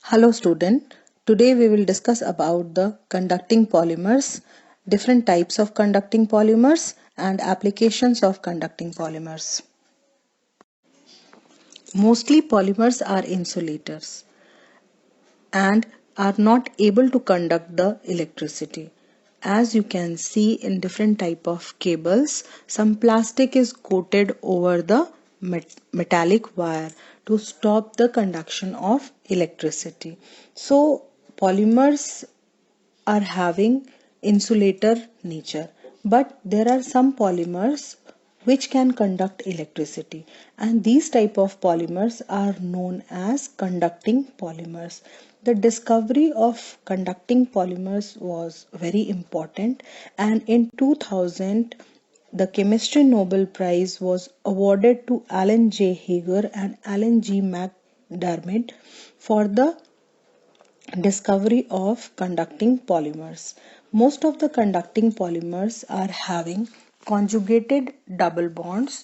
Hello student, today we will discuss about the conducting polymers, different types of conducting polymers and applications of conducting polymers. Mostly polymers are insulators and are not able to conduct the electricity. As you can see in different type of cables, some plastic is coated over the metallic wire to stop the conduction of electricity. So polymers are having insulator nature, but there are some polymers which can conduct electricity, and these type of polymers are known as conducting polymers. The discovery of conducting polymers was very important, and in 2000 the chemistry Nobel Prize was awarded to Alan J. Hager and Alan G. McDermid for the discovery of conducting polymers. Most of the conducting polymers are having conjugated double bonds.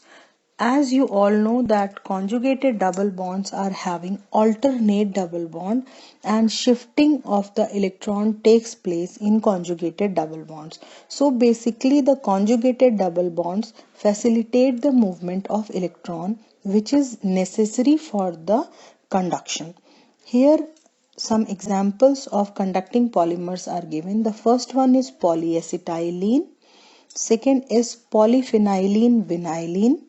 As you all know that conjugated double bonds are having alternate double bond, and shifting of the electron takes place in conjugated double bonds. So basically the conjugated double bonds facilitate the movement of electron, which is necessary for the conduction. Here some examples of conducting polymers are given. The first one is polyacetylene, second is polyphenylene vinylene,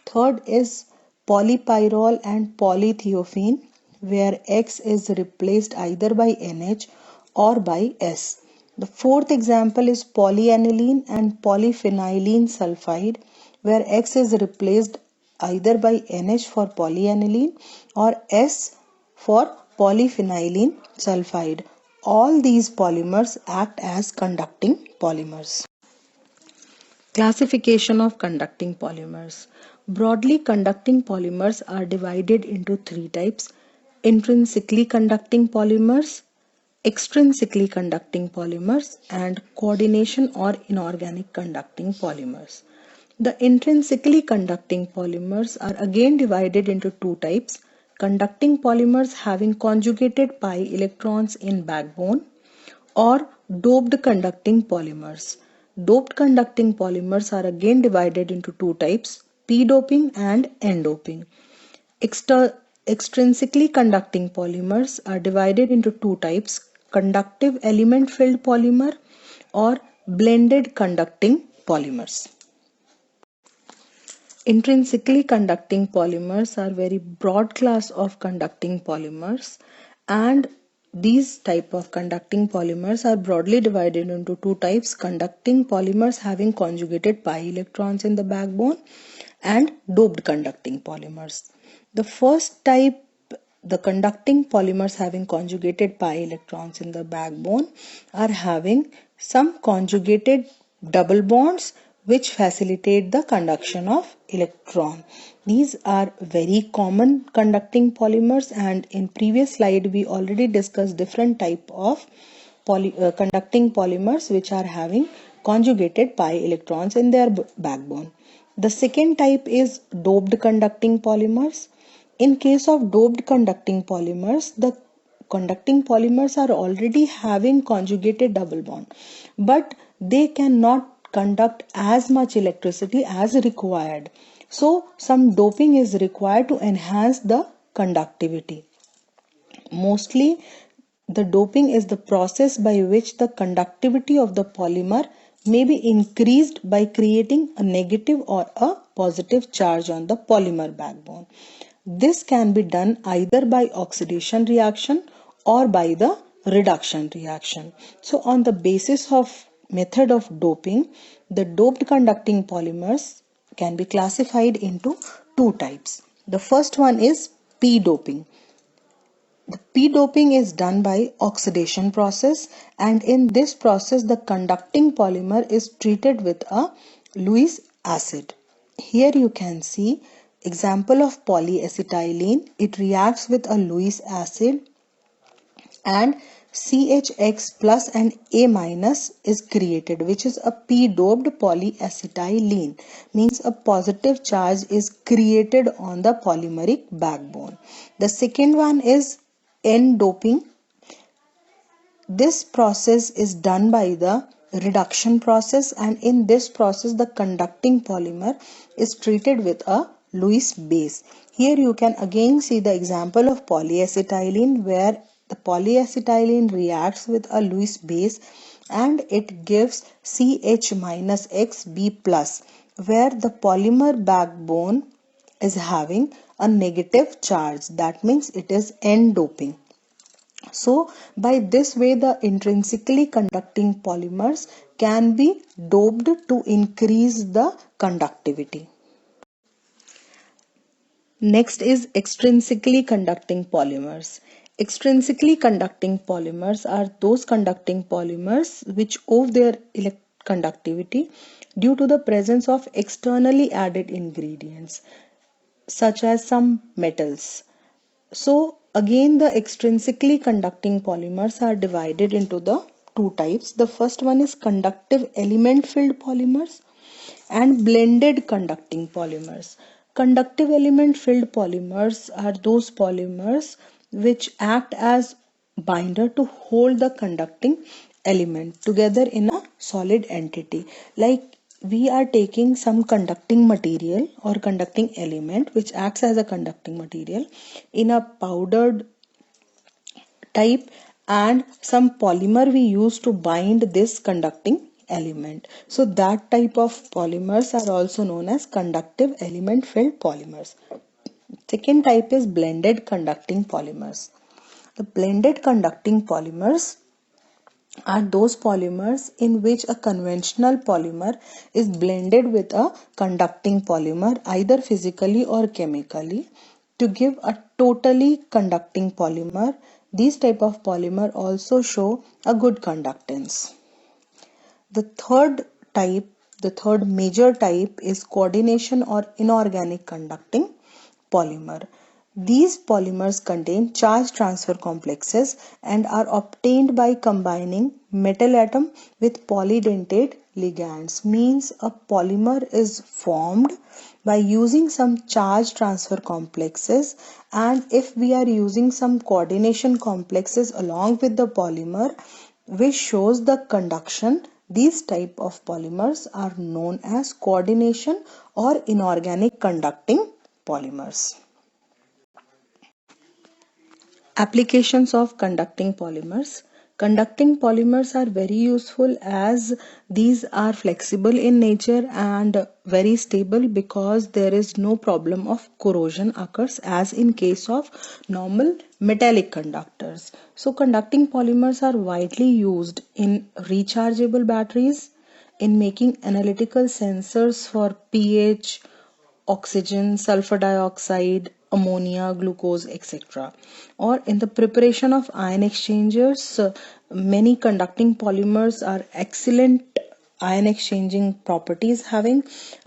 third is polypyrrole and polythiophene, where X is replaced either by NH or by S. The fourth example is polyaniline and polyphenylene sulfide, where X is replaced either by NH for polyaniline or S for polyphenylene sulfide. All these polymers act as conducting polymers. Classification of conducting polymers. Broadly, conducting polymers are divided into three types: intrinsically conducting polymers, extrinsically conducting polymers, and coordination or inorganic conducting polymers. The intrinsically conducting polymers are again divided into two types: conducting polymers having conjugated pi electrons in backbone, or doped conducting polymers. Doped conducting polymers are again divided into two types: p-doping and n-doping. Extrinsically conducting polymers are divided into two types: conductive element filled polymer or blended conducting polymers. Intrinsically conducting polymers are very broad class of conducting polymers, and these type of conducting polymers are broadly divided into two types: conducting polymers having conjugated pi electrons in the backbone and doped conducting polymers. The first type, the conducting polymers having conjugated pi electrons in the backbone, are having some conjugated double bonds which facilitate the conduction of electron. These are very common conducting polymers, and in previous slide we already discussed different type of conducting polymers which are having conjugated pi electrons in their backbone. The second type is doped conducting polymers. In case of doped conducting polymers, the conducting polymers are already having conjugated double bond, but they cannot conduct as much electricity as required. So some doping is required to enhance the conductivity. Mostly the doping is the process by which the conductivity of the polymer may be increased by creating a negative or a positive charge on the polymer backbone. This can be done either by oxidation reaction or by the reduction reaction. So on the basis of method of doping, the doped conducting polymers can be classified into two types. The first one is p-doping. The p-doping is done by oxidation process, and in this process the conducting polymer is treated with a Lewis acid. Here you can see example of polyacetylene. It reacts with a Lewis acid and CHX plus and A minus is created, which is a p-doped polyacetylene, means a positive charge is created on the polymeric backbone. The second one is N-doping. This process is done by the reduction process, and in this process the conducting polymer is treated with a Lewis base. Here you can again see the example of polyacetylene, where the polyacetylene reacts with a Lewis base and it gives CH-XB+, where the polymer backbone is having a negative charge. That means it is N-doping. So by this way the intrinsically conducting polymers can be doped to increase the conductivity. Next is extrinsically conducting polymers. Extrinsically conducting polymers are those conducting polymers which owe their conductivity due to the presence of externally added ingredients such as some metals. So again, the extrinsically conducting polymers are divided into the two types. The first one is conductive element filled polymers and blended conducting polymers. Conductive element filled polymers are those polymers which act as binder to hold the conducting element together in a solid entity. Like we are taking some conducting material or conducting element which acts as a conducting material in a powdered type, and some polymer we use to bind this conducting element. So that type of polymers are also known as conductive element filled polymers. Second type is blended conducting polymers. The blended conducting polymers are those polymers in which a conventional polymer is blended with a conducting polymer either physically or chemically to give a totally conducting polymer. These type of polymer also show a good conductance. The third major type is coordination or inorganic conducting polymer. These polymers contain charge transfer complexes and are obtained by combining metal atom with polydentate ligands. Means a polymer is formed by using some charge transfer complexes, and if we are using some coordination complexes along with the polymer which shows the conduction, these type of polymers are known as coordination or inorganic conducting polymers. Applications of conducting polymers. Conducting polymers are very useful as these are flexible in nature and very stable because there is no problem of corrosion occurs as in case of normal metallic conductors. So conducting polymers are widely used in rechargeable batteries, in making analytical sensors for pH, oxygen, sulfur dioxide, ammonia, glucose, etc. Or in the preparation of ion exchangers, many conducting polymers are excellent ion exchanging properties having,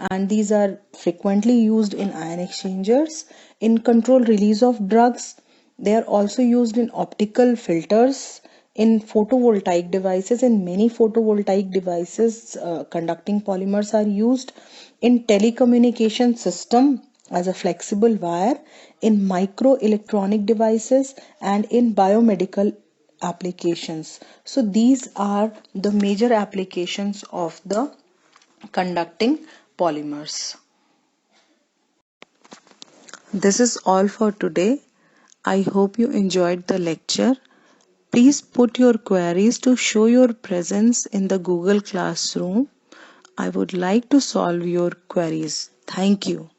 and these are frequently used in ion exchangers. In control release of drugs, they are also used in optical filters, in photovoltaic devices. In many photovoltaic devices, conducting polymers are used. In telecommunication system as a flexible wire, in microelectronic devices, and in biomedical applications. So these are the major applications of the conducting polymers. This is all for today. I hope you enjoyed the lecture. Please put your queries to show your presence in the Google Classroom. I would like to solve your queries. Thank you.